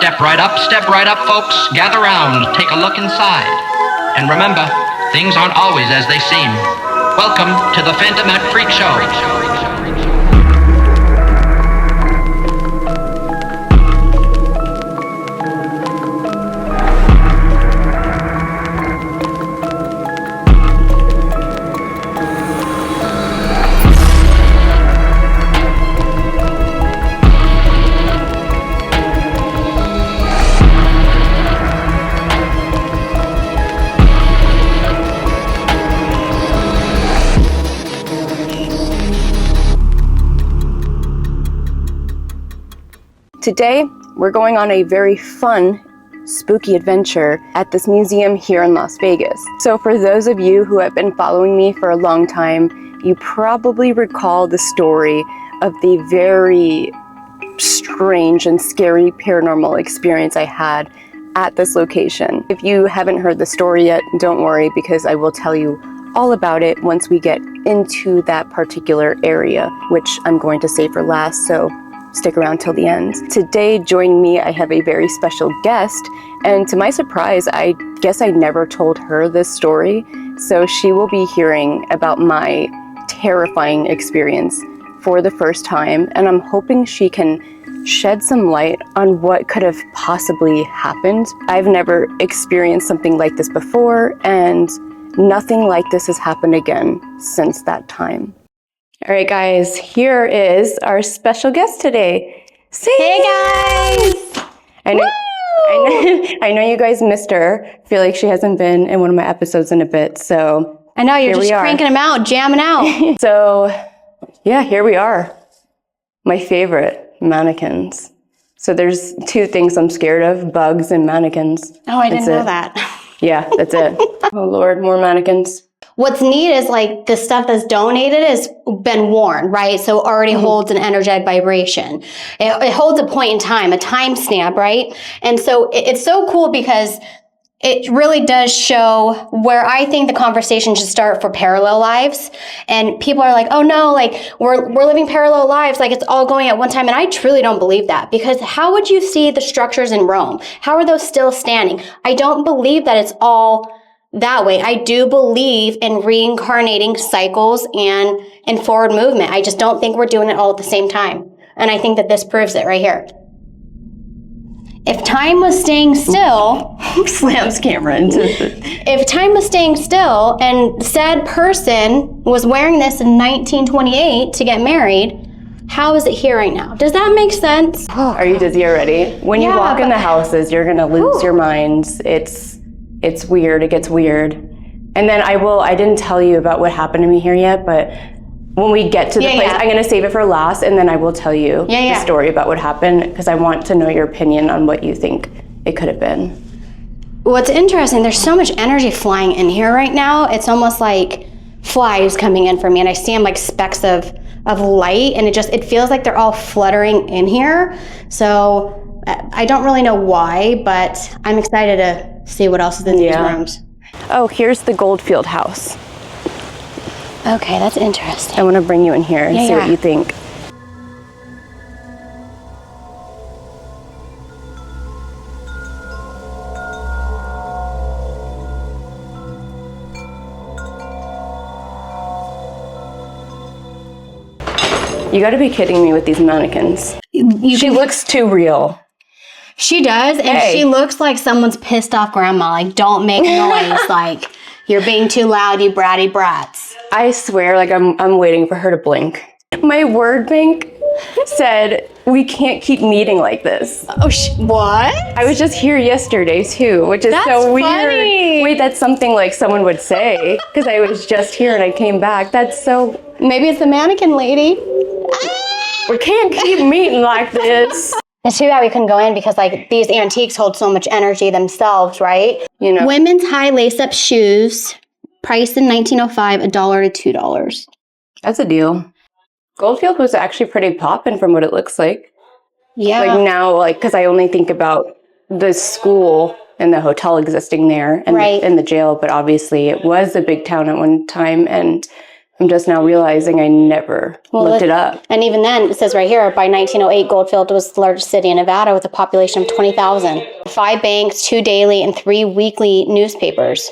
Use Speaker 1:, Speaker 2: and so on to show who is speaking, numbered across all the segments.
Speaker 1: Step right up, folks. Gather round, take a look inside. And remember, things aren't always as they seem. Welcome to the Phantomat Freak Show.
Speaker 2: Today, we're going on a very fun, spooky adventure at this museum here in Las Vegas. So for those of you who have been following me for a long time, you probably recall the story of the very strange and scary paranormal experience I had at this location. If you haven't heard the story yet, don't worry, because I will tell you all about it once we get into that particular area, which I'm going to save for last, so stick around till the end. Today, joining me, I have a very special guest, and to my surprise, I guess I never told her this story, so she will be hearing about my terrifying experience for the first time, and I'm hoping she can shed some light on what could have possibly happened. I've never experienced something like this before, and nothing like this has happened again since that time. All right, guys, here is our special guest today.
Speaker 3: Hey, guys!
Speaker 2: I know you guys missed her. I feel like she hasn't been in one of my episodes in a bit, so
Speaker 3: I know, you're just cranking them out, jamming out.
Speaker 2: So, yeah, here we are. My favorite, mannequins. So there's two things I'm scared of, bugs and mannequins.
Speaker 3: Oh, I didn't know that.
Speaker 2: Yeah, that's it. Oh, Lord, more mannequins.
Speaker 3: What's neat is like the stuff that's donated has been worn, right? So it already holds an energetic vibration. It holds a point in time, a time stamp, right? And so it's so cool because it really does show where I think the conversation should start for parallel lives. And people are like, oh no, like we're living parallel lives, like it's all going at one time. And I truly don't believe that, because how would you see the structures in Rome? How are those still standing? I don't believe that it's all that way. I do believe in reincarnating cycles and in forward movement. I just don't think we're doing it all at the same time. And I think that this proves it right here. If time was staying still,
Speaker 2: slams camera into
Speaker 3: if time was staying still and said person was wearing this in 1928 to get married, how is it here right now? Does that make sense?
Speaker 2: Are you dizzy already? When you walk in the houses, you're gonna lose your minds. It's weird, it gets weird. And then I didn't tell you about what happened to me here yet, but when we get to the place, I'm gonna save it for last, and then I will tell you the story about what happened, because I want to know your opinion on what you think it could have been.
Speaker 3: What's interesting, there's so much energy flying in here right now. It's almost like flies coming in for me, and I see them like specks of light, and it feels like they're all fluttering in here. So I don't really know why, but I'm excited to see what else is in these rooms.
Speaker 2: Oh, here's the Goldfield house.
Speaker 3: Okay, that's interesting.
Speaker 2: I want to bring you in here and see what you think. You got to be kidding me with these mannequins. She looks too real.
Speaker 3: She does, and she looks like someone's pissed off grandma. Like, don't make noise. Like, you're being too loud, you bratty brats.
Speaker 2: I swear, like, I'm waiting for her to blink. My word bank said, we can't keep meeting like this.
Speaker 3: Oh, what?
Speaker 2: I was just here yesterday, too, which is so weird.
Speaker 3: Funny.
Speaker 2: Wait, that's something like someone would say, because I was just here and I came back. That's so...
Speaker 3: Maybe it's the mannequin lady.
Speaker 2: We can't keep meeting like this.
Speaker 3: It's too bad we couldn't go in because like these antiques hold so much energy themselves, right?
Speaker 2: You know.
Speaker 3: Women's high lace-up shoes, priced in 1905, $1 to $2.
Speaker 2: That's a deal. Goldfield was actually pretty poppin' from what it looks like.
Speaker 3: Yeah.
Speaker 2: Like now, like, because I only think about the school and the hotel existing there and, and the jail, but obviously it was a big town at one time, and I'm just now realizing I never looked it up.
Speaker 3: And even then, it says right here, by 1908, Goldfield was the largest city in Nevada with a population of 20,000. 5 banks, 2 daily and 3 weekly newspapers.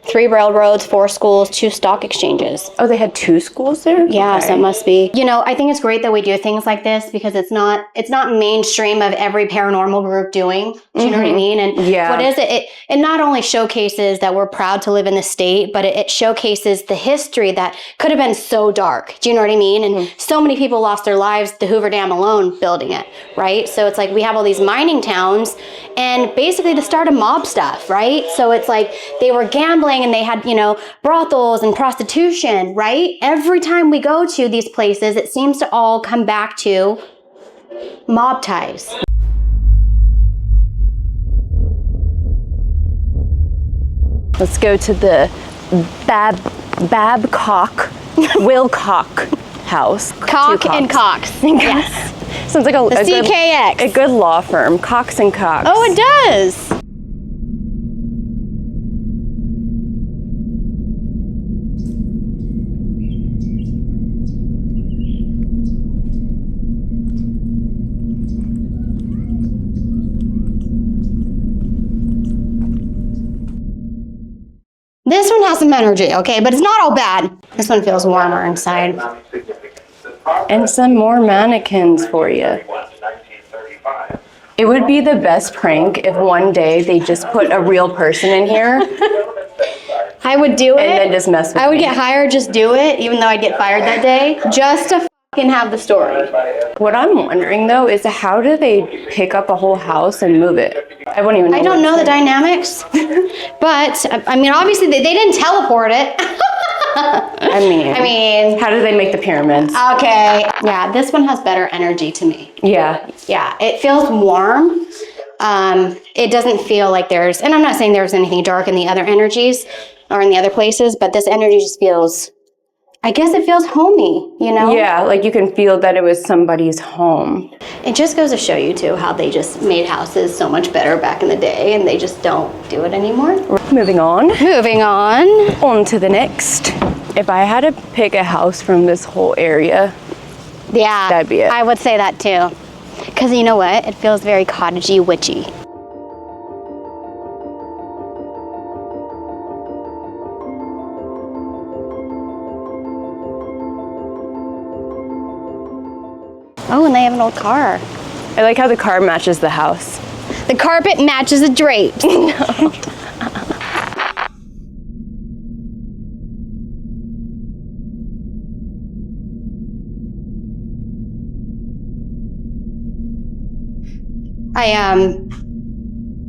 Speaker 3: 3 railroads, 4 schools, 2 stock exchanges.
Speaker 2: Oh, they had 2 schools there?
Speaker 3: Yeah,
Speaker 2: Okay.
Speaker 3: so it must be. You know, I think it's great that we do things like this because it's not mainstream of every paranormal group doing. Do you know what I mean? And what is it? It not only showcases that we're proud to live in the state, but it showcases the history that could have been so dark. Do you know what I mean? And so many people lost their lives, the Hoover Dam alone, building it, right? So it's like we have all these mining towns and basically the start of mob stuff, right? So it's like they were gambling and they had, you know, brothels and prostitution, right? Every time we go to these places, it seems to all come back to mob ties.
Speaker 2: Let's go to the Babcock Wilcock house.
Speaker 3: Cock and Cox. Yes.
Speaker 2: Sounds like a
Speaker 3: CKX.
Speaker 2: good law firm. Cox and Cox.
Speaker 3: Oh, it does. This one has some energy, okay, but it's not all bad. This one feels warmer inside.
Speaker 2: And some more mannequins for you. It would be the best prank if one day they just put a real person in here
Speaker 3: I would do it.
Speaker 2: and then just mess with
Speaker 3: I would
Speaker 2: me.
Speaker 3: get hired, just do it, even though I'd get fired that day, just to fucking have the story.
Speaker 2: What I'm wondering though is how do they pick up a whole house and move it? I wouldn't even know.
Speaker 3: I don't know the dynamics, but I mean, obviously they didn't teleport it.
Speaker 2: I mean, how do they make the pyramids?
Speaker 3: Okay, yeah, this one has better energy to me.
Speaker 2: Yeah.
Speaker 3: Yeah, it feels warm. It doesn't feel like there's, and I'm not saying there's anything dark in the other energies or in the other places, but this energy just feels, I guess it feels homey, you know?
Speaker 2: Yeah, like you can feel that it was somebody's home.
Speaker 3: It just goes to show you too how they just made houses so much better back in the day and they just don't do it anymore.
Speaker 2: Moving on.
Speaker 3: Moving on.
Speaker 2: On to the next. If I had to pick a house from this whole area,
Speaker 3: Yeah.
Speaker 2: that'd be it.
Speaker 3: I would say that too. Because you know what? It feels very cottagey, witchy. Oh, and they have an old car.
Speaker 2: I like how the car matches the house.
Speaker 3: The carpet matches the drapes.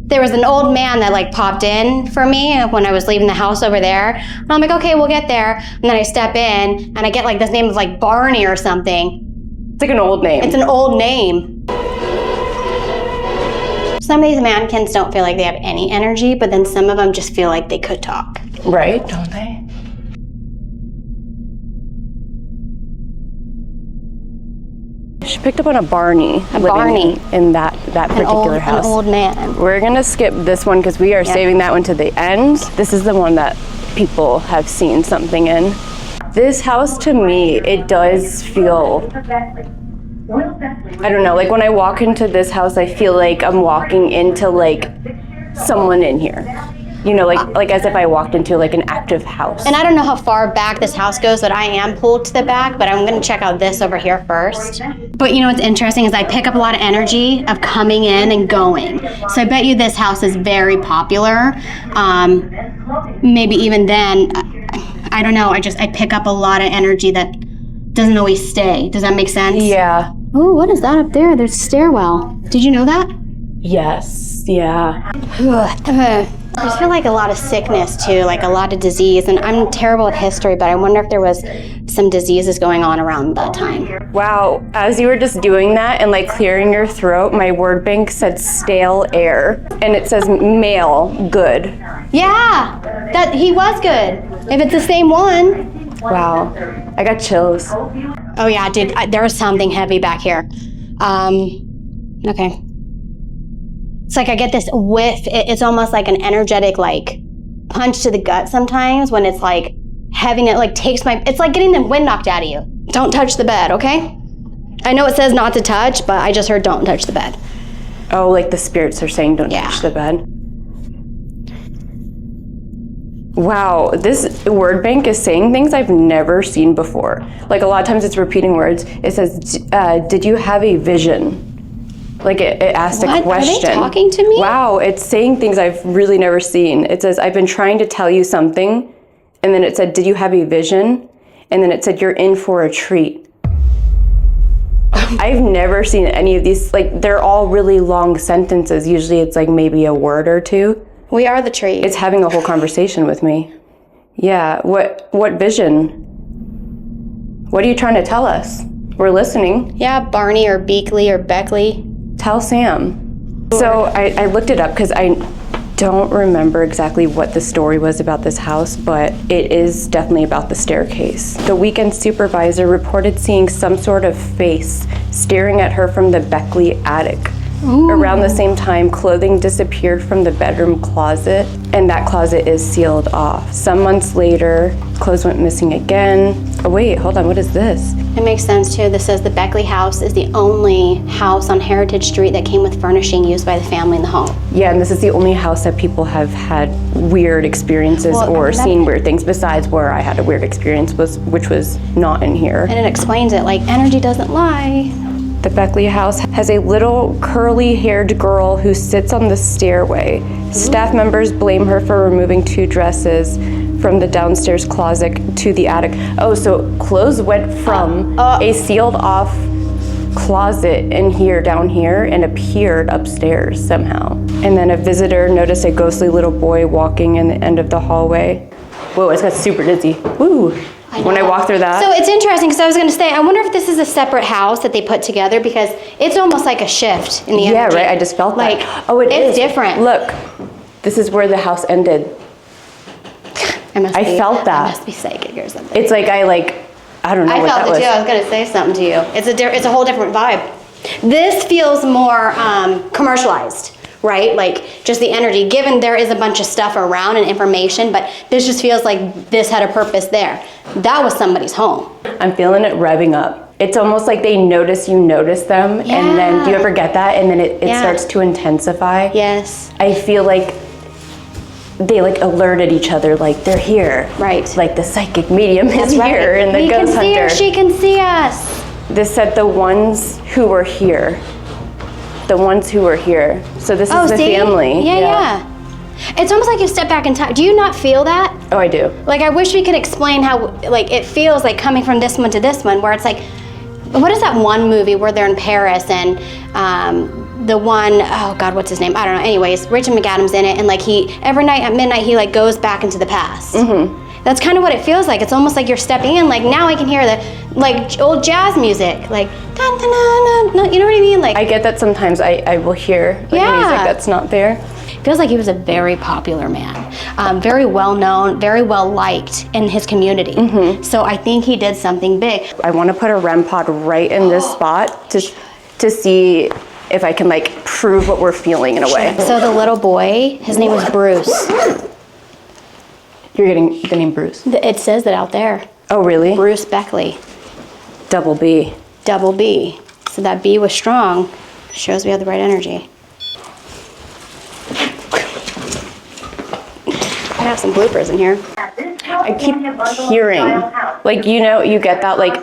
Speaker 3: There was an old man that like popped in for me when I was leaving the house over there. And I'm like, okay, we'll get there. And then I step in and I get like this name of like Barney or something.
Speaker 2: It's like an old name.
Speaker 3: It's an old name. Some of these mannequins don't feel like they have any energy, but then some of them just feel like they could talk.
Speaker 2: Right, don't they? She picked up on a Barney.
Speaker 3: Barney.
Speaker 2: In that particular house.
Speaker 3: An old man.
Speaker 2: We're gonna skip this one because we are saving that one to the end. This is the one that people have seen something in. This house to me, it does feel, I don't know, like when I walk into this house, I feel like I'm walking into like someone in here. You know, like as if I walked into like an active house.
Speaker 3: And I don't know how far back this house goes, but I am pulled to the back, but I'm gonna check out this over here first. But you know what's interesting is I pick up a lot of energy of coming in and going. So I bet you this house is very popular. Maybe even then, I don't know, I pick up a lot of energy that doesn't always stay. Does that make sense?
Speaker 2: Yeah.
Speaker 3: Oh, what is that up there? There's a stairwell. Did you know that?
Speaker 2: Yes, yeah.
Speaker 3: I just feel like a lot of sickness too, like a lot of disease. And I'm terrible at history, but I wonder if there was some diseases going on around that time.
Speaker 2: Wow, as you were just doing that and like clearing your throat, my word bank said stale air. And it says male, good.
Speaker 3: Yeah, that he was good. If it's the same one.
Speaker 2: Wow, I got chills.
Speaker 3: Oh yeah, dude, there was something heavy back here. Okay. It's like I get this whiff. It's almost like an energetic like punch to the gut sometimes when it's like heavy, and it like takes it's like getting the wind knocked out of you. Don't touch the bed, okay? I know it says not to touch, but I just heard don't touch the bed.
Speaker 2: Oh, like the spirits are saying don't touch the bed. Wow, this word bank is saying things I've never seen before. Like a lot of times it's repeating words. It says, did you have a vision? Like it asked a question.
Speaker 3: Are they talking to me?
Speaker 2: Wow, it's saying things I've really never seen. It says, I've been trying to tell you something. And then it said, did you have a vision? And then it said, you're in for a treat. I've never seen any of these. Like they're all really long sentences. Usually it's like maybe a word or two.
Speaker 3: We are the treat.
Speaker 2: It's having a whole conversation with me. Yeah, what vision? What are you trying to tell us? We're listening.
Speaker 3: Yeah, Barney or Beckley or Beckley.
Speaker 2: Tell Sam. So I looked it up because I don't remember exactly what the story was about this house, but it is definitely about the staircase. The weekend supervisor reported seeing some sort of face staring at her from the Beckley attic. Ooh. Around the same time, clothing disappeared from the bedroom closet, and that closet is sealed off. Some months later, clothes went missing again. Oh wait, hold on, what is this?
Speaker 3: It makes sense too. This says the Beckley house is the only house on Heritage Street that came with furnishing used by the family in the home.
Speaker 2: Yeah, and this is the only house that people have had weird experiences or seen weird things, besides where I had a weird experience, which was not in here.
Speaker 3: And it explains it, like energy doesn't lie.
Speaker 2: The Beckley house has a little curly-haired girl who sits on the stairway. Staff members blame her for removing 2 dresses from the downstairs closet to the attic. Oh, so clothes went from a sealed-off closet in here, down here, and appeared upstairs somehow. And then a visitor noticed a ghostly little boy walking in the end of the hallway. Whoa, I just got super dizzy. Woo! When I walk through that.
Speaker 3: So it's interesting because I was going to say, I wonder if this is a separate house that they put together because it's almost like a shift in the energy.
Speaker 2: Yeah, right. I just felt
Speaker 3: like,
Speaker 2: that. Oh, it's
Speaker 3: different.
Speaker 2: Look, this is where the house ended. I felt that.
Speaker 3: I must be psychic or something.
Speaker 2: It's like I don't know what that was.
Speaker 3: I felt it too. I was going to say something to you. It's a whole different vibe. This feels more commercialized. Right? Like just the energy, given there is a bunch of stuff around and information, but this just feels like this had a purpose there. That was somebody's home.
Speaker 2: I'm feeling it revving up. It's almost like they notice you notice them,
Speaker 3: yeah.
Speaker 2: And then do you ever get that? And then it starts to intensify.
Speaker 3: Yes.
Speaker 2: I feel like they like alerted each other, like they're here.
Speaker 3: Right.
Speaker 2: Like the psychic medium is here and the ghost hunter.
Speaker 3: We can see her, she can see us.
Speaker 2: This said the ones who were here. The ones who were here. So this is the family.
Speaker 3: Yeah. It's almost like you step back in time. Do you not feel that?
Speaker 2: Oh, I do.
Speaker 3: Like I wish we could explain how like it feels like coming from this one to this one, where it's like, what is that one movie where they're in Paris and the one, oh God, what's his name? I don't know. Anyways, Rachel McAdams in it, and like every night at midnight he like goes back into the past. Mm-hmm. That's kind of what it feels like. It's almost like you're stepping in. Like now I can hear the like old jazz music, like dun, dun, dun, dun, you know what I mean? Like
Speaker 2: I get that sometimes. I will hear music that's not there.
Speaker 3: It feels like he was a very popular man, very well known, very well liked in his community. Mm-hmm. So I think he did something big.
Speaker 2: I want to put a REM pod right in this spot to see if I can like prove what we're feeling in a way.
Speaker 3: So the little boy, his name was Bruce.
Speaker 2: You're getting the name Bruce?
Speaker 3: It says that out there.
Speaker 2: Oh, really?
Speaker 3: Bruce Beckley.
Speaker 2: Double B.
Speaker 3: Double B. So that B was strong. Shows we have the right energy. I have some bloopers in here.
Speaker 2: I keep hearing, like, you get that, like,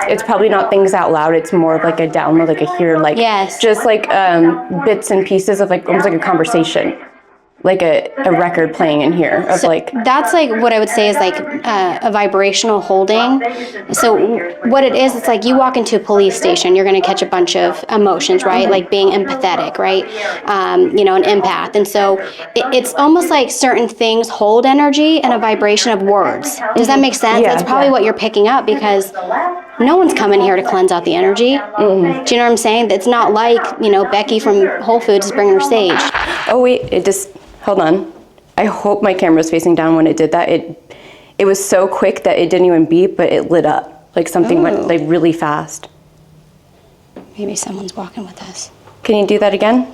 Speaker 2: it's probably not things out loud, it's more of like a download, like a hear, like,
Speaker 3: yes.
Speaker 2: Just like bits and pieces of like, almost like a conversation. Like a record playing in here of so like
Speaker 3: that's like what I would say is like a vibrational holding. So what it is, it's like you walk into a police station, you're going to catch a bunch of emotions, right? Like being empathetic, right? An empath. And so it's almost like certain things hold energy and a vibration of words. Does that make sense?
Speaker 2: Yeah,
Speaker 3: that's probably what you're picking up because no one's coming here to cleanse out the energy. Mm-hmm. Do you know what I'm saying? It's not like, Becky from Whole Foods is bringing her sage.
Speaker 2: Oh wait, hold on. I hope my camera was facing down when it did that. It was so quick that it didn't even beep, but it lit up. Like something went like really fast.
Speaker 3: Maybe someone's walking with us.
Speaker 2: Can you do that again?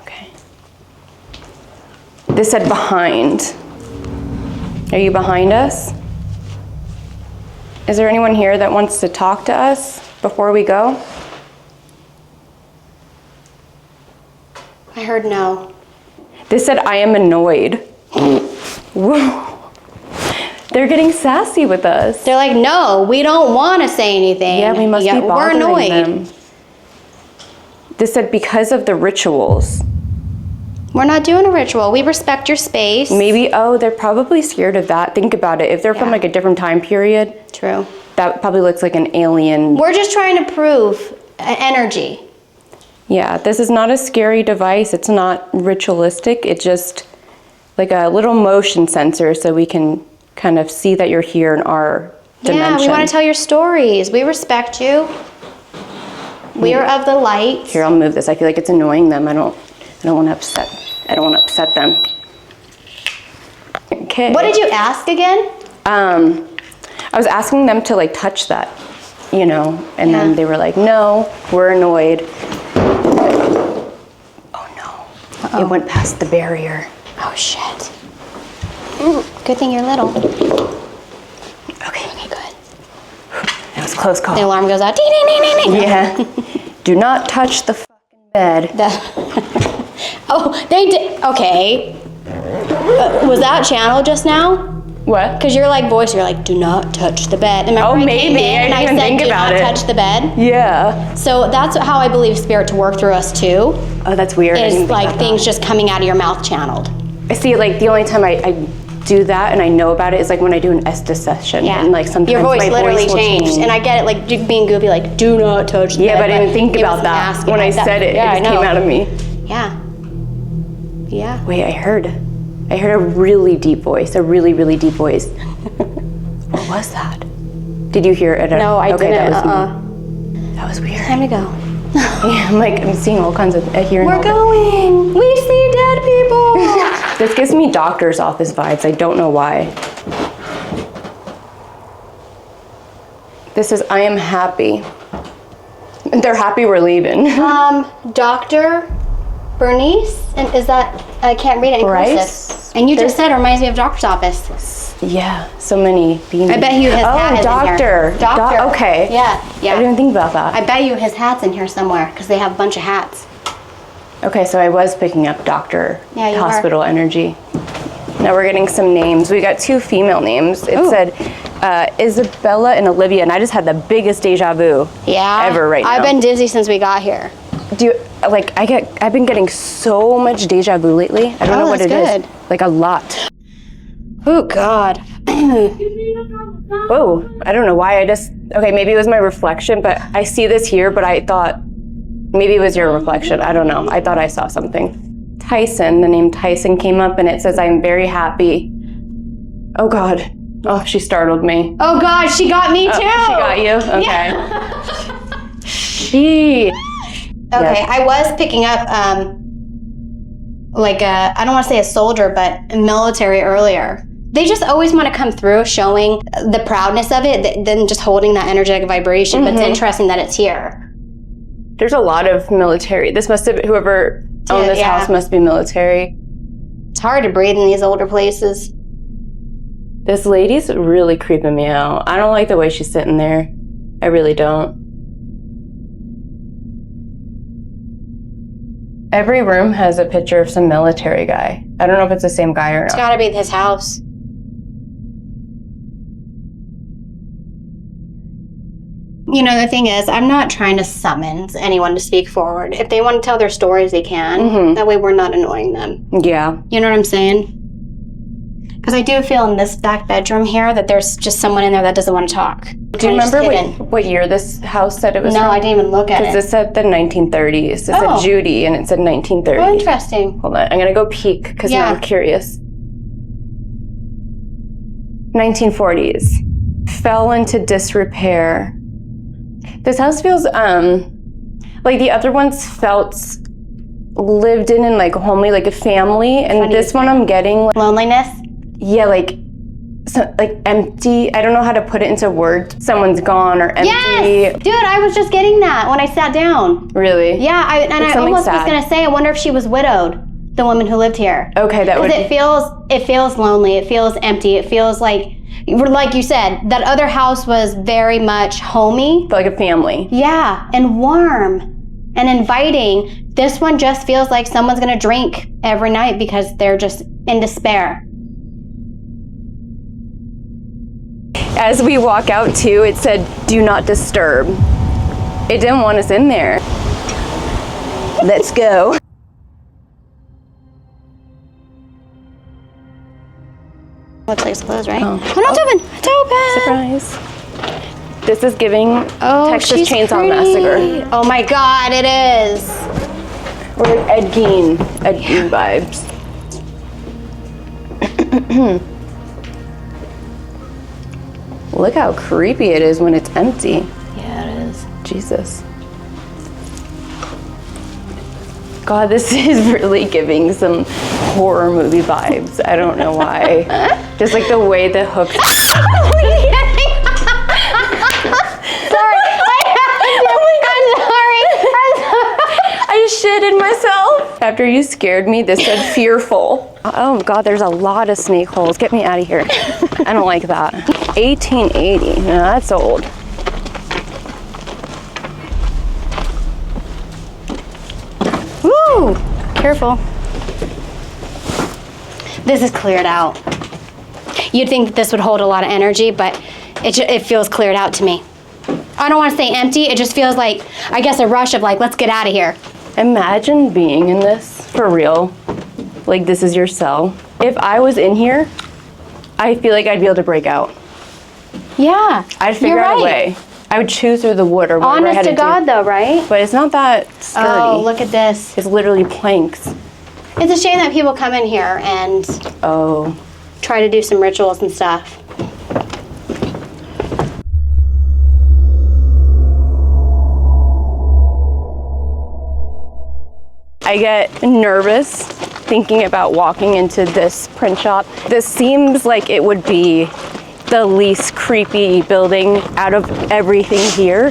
Speaker 2: Okay. This said behind. Are you behind us? Is there anyone here that wants to talk to us before we go?
Speaker 3: I heard no.
Speaker 2: This said, I am annoyed. Whoa. They're getting sassy with us.
Speaker 3: They're like, no, we don't want to say anything.
Speaker 2: Yeah, we must be bothering
Speaker 3: we're annoyed.
Speaker 2: them. This said, because of the rituals.
Speaker 3: We're not doing a ritual. We respect your space.
Speaker 2: Maybe, they're probably scared of that. Think about it. If they're from like a different time period.
Speaker 3: True.
Speaker 2: That probably looks like an alien.
Speaker 3: We're just trying to prove energy.
Speaker 2: Yeah, this is not a scary device. It's not ritualistic. It's just like a little motion sensor so we can kind of see that you're here in our dimension.
Speaker 3: Yeah, we want to tell your stories. We respect you. We are of the light.
Speaker 2: Here, I'll move this. I feel like it's annoying them. I don't want to upset. I don't want to upset them. Okay.
Speaker 3: What did you ask again?
Speaker 2: I was asking them to like touch that, and then they were like, no, we're annoyed. Oh no.
Speaker 3: Uh-oh.
Speaker 2: It went past the barrier.
Speaker 3: Oh shit. Good thing you're little.
Speaker 2: Okay, good. That was a close call.
Speaker 3: The alarm goes out. Ding, ding, ding, ding, ding.
Speaker 2: Yeah. Do not touch the fucking bed.
Speaker 3: Oh, they did. Okay. Was that channel just now?
Speaker 2: What?
Speaker 3: Because your voice, you're like, do not touch the bed. Remember
Speaker 2: Oh,
Speaker 3: I
Speaker 2: maybe.
Speaker 3: came in and
Speaker 2: I
Speaker 3: I
Speaker 2: didn't
Speaker 3: said,
Speaker 2: think
Speaker 3: do
Speaker 2: about
Speaker 3: not
Speaker 2: it.
Speaker 3: touch the bed.
Speaker 2: Yeah.
Speaker 3: So that's how I believe spirit to work through us too.
Speaker 2: Oh, that's weird.
Speaker 3: Is like things just coming out of your mouth channeled.
Speaker 2: I see. Like the only time I do that and I know about it is like when I do an Estes session.
Speaker 3: Yeah.
Speaker 2: And like sometimes
Speaker 3: your voice
Speaker 2: my
Speaker 3: literally
Speaker 2: voice will
Speaker 3: changed. And I get it, like being goofy, like do not touch the bed.
Speaker 2: Yeah, but I didn't think
Speaker 3: it
Speaker 2: about
Speaker 3: was
Speaker 2: that
Speaker 3: asking
Speaker 2: when I
Speaker 3: like that.
Speaker 2: said it.
Speaker 3: Yeah,
Speaker 2: it just came out of me.
Speaker 3: Yeah. Yeah.
Speaker 2: Wait, I heard a really deep voice. A really, really deep voice. What was that? Did you hear it?
Speaker 3: No, I didn't.
Speaker 2: That was me. That was weird.
Speaker 3: Time to go.
Speaker 2: Yeah, I'm seeing all kinds of hearing.
Speaker 3: We're going. We see dead people.
Speaker 2: This gives me doctor's office vibes. I don't know why. This is, I am happy. They're happy we're leaving.
Speaker 3: Dr. Bernice, and is that, I can't read it in cursive. And you just said it reminds me of doctor's office.
Speaker 2: Yeah, so many beans.
Speaker 3: I bet you his hat is
Speaker 2: doctor.
Speaker 3: in here. Doctor.
Speaker 2: Okay.
Speaker 3: Yeah.
Speaker 2: I didn't think about that.
Speaker 3: I bet you his hat's in here somewhere because they have a bunch of hats.
Speaker 2: Okay, so I was picking up doctor
Speaker 3: Yeah,
Speaker 2: hospital energy. Now we're getting some names. We got 2 female names. It said Isabella and Olivia, and I just had the biggest deja vu ever right now.
Speaker 3: I've been dizzy since we got here.
Speaker 2: Do you, I've been getting so much deja vu lately. I don't know what it is. Like a lot.
Speaker 3: Oh God.
Speaker 2: Oh, I don't know why. Okay, maybe it was my reflection, but I see this here, but I thought maybe it was your reflection. I don't know. I thought I saw something. Tyson, the name Tyson came up and it says, I'm very happy. Oh God. Oh, she startled me.
Speaker 3: Oh God, she got me too.
Speaker 2: She got you? Okay.
Speaker 3: Yeah. Okay, I was picking up I don't want to say a soldier, but a military earlier. They just always want to come through showing the proudness of it, than just holding that energetic vibration. But it's interesting that it's here.
Speaker 2: There's a lot of military. This must have, whoever owned this house must be military.
Speaker 3: It's hard to breathe in these older places.
Speaker 2: This lady's really creeping me out. I don't like the way she's sitting there. I really don't. Every room has a picture of some military guy. I don't know if it's the same guy or not.
Speaker 3: It's gotta be his house. You know, the thing is, I'm not trying to summon anyone to speak forward. If they want to tell their stories, they can. That way we're not annoying them.
Speaker 2: Yeah.
Speaker 3: You know what I'm saying? Because I do feel in this back bedroom here that there's just someone in there that doesn't want to talk.
Speaker 2: Do you remember what year this house said it was
Speaker 3: No,
Speaker 2: from?
Speaker 3: I didn't even look at it.
Speaker 2: Because it said the 1930s. It said Judy, and it said 1930.
Speaker 3: Oh, interesting.
Speaker 2: Hold on, I'm gonna go peek because now I'm curious. 1940s. Fell into disrepair. This house feels like the other ones felt lived in and like homely, like a family, and this one I'm getting like,
Speaker 3: loneliness.
Speaker 2: Yeah, like empty. I don't know how to put it into words. Someone's gone or empty.
Speaker 3: Yes, dude, I was just getting that when I sat down.
Speaker 2: Really?
Speaker 3: Yeah, I almost was gonna say, I wonder if she was widowed. the woman who lived here.
Speaker 2: Okay, that would.
Speaker 3: It feels lonely. It feels empty. It feels like you said, that other house was very much homey.
Speaker 2: Like a family.
Speaker 3: Yeah, and warm and inviting. This one just feels like someone's gonna drink every night because they're just in despair.
Speaker 2: As we walk out too, it said, "Do not disturb." It didn't want us in there. Let's go.
Speaker 3: Looks like it's closed, right?
Speaker 2: Oh,
Speaker 3: no, it's open. It's open.
Speaker 2: Surprise. This is giving Texas Chainsaw Massacre.
Speaker 3: Oh my God, it is.
Speaker 2: Or Ed Gein vibes. Look how creepy it is when it's empty.
Speaker 3: Yeah, it is.
Speaker 2: Jesus. God, this is really giving some horror movie vibes. I don't know why. Just like the way the hooks. I just shitted myself. After you scared me, this said fearful. Oh God, there's a lot of snake holes. Get me out of here. I don't like that. 1880, no, that's old.
Speaker 3: Woo! Careful. This is cleared out. You'd think that this would hold a lot of energy, but it feels cleared out to me. I don't want to say empty. It just feels like, I guess, a rush of like, let's get out of here.
Speaker 2: Imagine being in this for real. Like this is your cell. If I was in here, I feel like I'd be able to break out.
Speaker 3: Yeah,
Speaker 2: I'd figure out a way. I would chew through the wood or whatever I had
Speaker 3: Honest to God, though, right?
Speaker 2: But it's not that sturdy.
Speaker 3: Oh, look at this.
Speaker 2: It's literally planks.
Speaker 3: It's a shame that people come in here and try to do some rituals and stuff.
Speaker 2: I get nervous thinking about walking into this print shop. This seems like it would be the least creepy building out of everything here.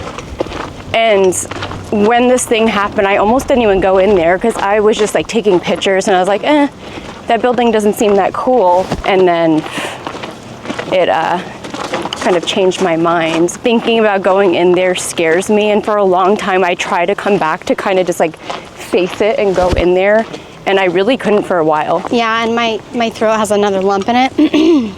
Speaker 2: And when this thing happened, I almost didn't even go in there because I was just like taking pictures and I was like, that building doesn't seem that cool. And then it kind of changed my mind. Thinking about going in there scares me, and for a long time I try to come back to kind of just like face it and go in there, and I really couldn't for a while.
Speaker 3: Yeah, and my throat has another lump in it.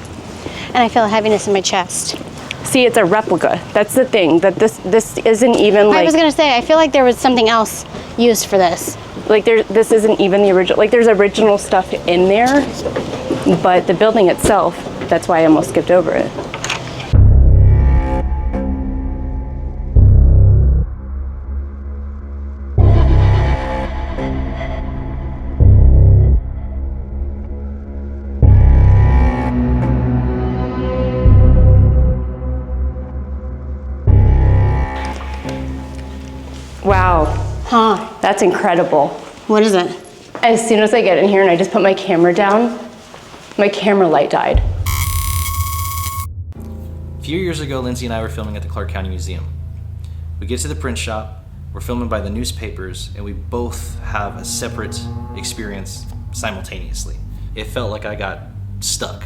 Speaker 3: And I feel a heaviness in my chest.
Speaker 2: See, it's a replica. That's the thing, that this isn't even like...
Speaker 3: I was gonna say, I feel like there was something else used for this.
Speaker 2: Like this isn't even the original, like there's original stuff in there, but the building itself, that's why I almost skipped over it. Wow.
Speaker 3: Huh.
Speaker 2: That's incredible.
Speaker 3: What is it?
Speaker 2: As soon as I get in here and I just put my camera down, my camera light died.
Speaker 4: A few years ago, Lindsay and I were filming at the Clark County Museum. We get to the print shop, we're filming by the newspapers, and we both have a separate experience simultaneously. It felt like I got stuck,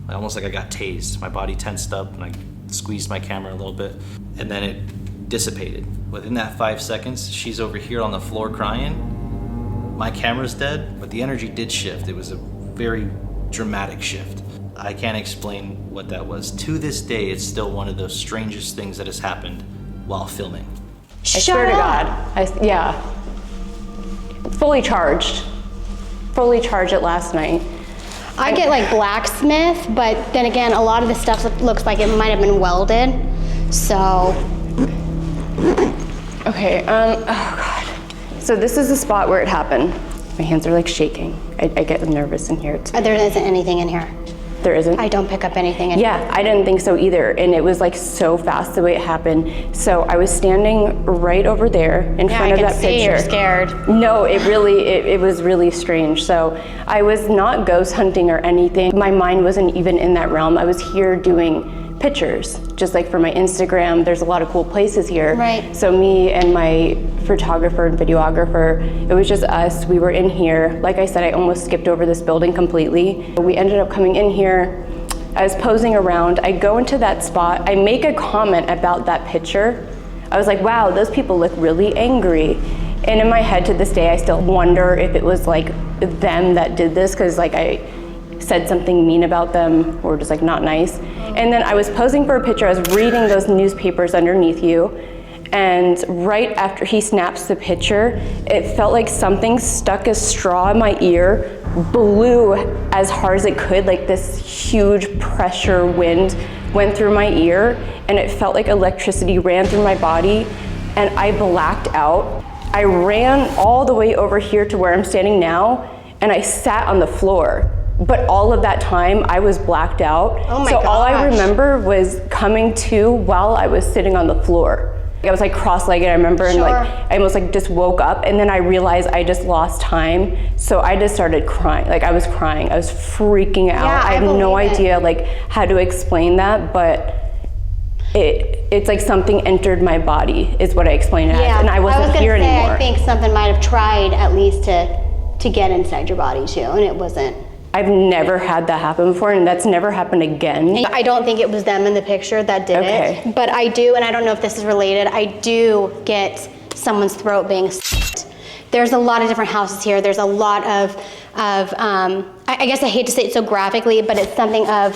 Speaker 4: almost like I got tased. My body tensed up and I squeezed my camera a little bit, and then it dissipated. Within that 5 seconds, she's over here on the floor crying. My camera's dead, but the energy did shift. It was a very dramatic shift. I can't explain what that was. To this day, it's still one of those strangest things that has happened while filming.
Speaker 2: I swear to God. Yeah. Fully charged. Fully charged it last night.
Speaker 3: I get like blacksmith, but then again, a lot of the stuff looks like it might have been welded. So.
Speaker 2: Okay, oh God. So this is the spot where it happened. My hands are like shaking. I get nervous in here.
Speaker 3: There isn't anything in here.
Speaker 2: There isn't?
Speaker 3: I don't pick up anything in here.
Speaker 2: Yeah, I didn't think so either. And it was like so fast the way it happened. So I was standing right over there in front of that picture.
Speaker 3: Yeah, I can see you're scared.
Speaker 2: No, it was really strange. So I was not ghost hunting or anything. My mind wasn't even in that realm. I was here doing pictures, just like for my Instagram. There's a lot of cool places here.
Speaker 3: Right.
Speaker 2: So me and my photographer and videographer, it was just us. We were in here. Like I said, I almost skipped over this building completely. We ended up coming in here. I was posing around. I go into that spot. I make a comment about that picture. I was like, wow, those people look really angry. And in my head to this day, I still wonder if it was like them that did this, because like I said something mean about them or just like not nice. And then I was posing for a picture. I was reading those newspapers underneath you. And right after he snaps the picture, it felt like something stuck a straw in my ear, blew as hard as it could, like this huge pressure wind went through my ear, and it felt like electricity ran through my body, and I blacked out. I ran all the way over here to where I'm standing now, and I sat on the floor. But all of that time, I was blacked out.
Speaker 3: Oh my
Speaker 2: so all I
Speaker 3: gosh.
Speaker 2: remember was coming to while I was sitting on the floor. I was like cross-legged, I remember, and like I almost like just woke up, and then I realized I just lost time. So I just started crying. Like I was crying, I was freaking out.
Speaker 3: Yeah,
Speaker 2: I have no
Speaker 3: believe it.
Speaker 2: idea like how to explain that, but it's like something entered my body is what I explained it as, and I wasn't here anymore.
Speaker 3: I think something might have tried at least to get inside your body too, and it wasn't.
Speaker 2: I've never had that happen before, and that's never happened again.
Speaker 3: I don't think it was them in the picture that did it, but I do, and I don't know if this is related, I do get someone's throat being slit. There's a lot of different houses here. There's a lot of I guess I hate to say it so graphically, but it's something of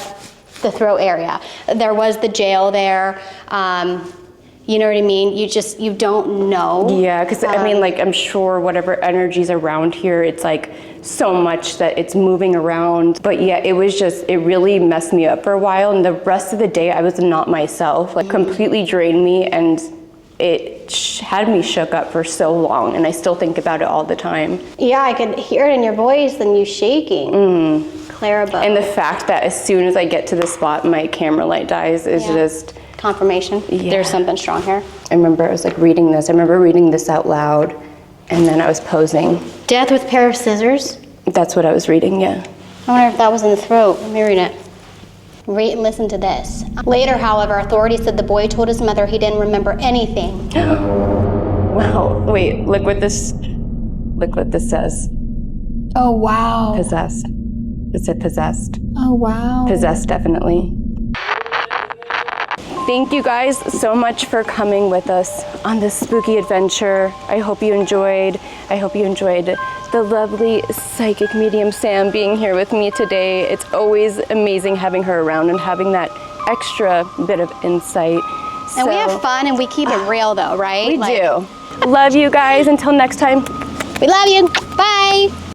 Speaker 3: the throat area. There was the jail there. You know what I mean? You don't know.
Speaker 2: Yeah, because I mean, like, I'm sure whatever energy's around here, it's like so much that it's moving around. But yeah, it really messed me up for a while. And the rest of the day, I was not myself, like completely drained me. And it had me shook up for so long. And I still think about it all the time.
Speaker 3: Yeah, I could hear it in your voice and you shaking. Clarabelle.
Speaker 2: And the fact that as soon as I get to the spot, my camera light dies is just...
Speaker 3: confirmation.
Speaker 2: Yeah.
Speaker 3: There's something strong here.
Speaker 2: I remember I was like reading this. I remember reading this out loud, and then I was posing.
Speaker 3: Death with pair of scissors.
Speaker 2: That's what I was reading, yeah.
Speaker 3: I wonder if that was in the throat. Let me read it. Read and listen to this. Later, however, authorities said the boy told his mother he didn't remember anything.
Speaker 2: Wow. Wait, look what this says.
Speaker 3: Oh, wow.
Speaker 2: Possessed. It said possessed.
Speaker 3: Oh, wow.
Speaker 2: Possessed, definitely. Thank you guys so much for coming with us on this spooky adventure. I hope you enjoyed. I hope you enjoyed the lovely psychic medium Sam being here with me today. It's always amazing having her around and having that extra bit of insight.
Speaker 3: And we have fun and we keep it real though, right?
Speaker 2: We do. Love you guys. Until next time.
Speaker 3: We love you. Bye.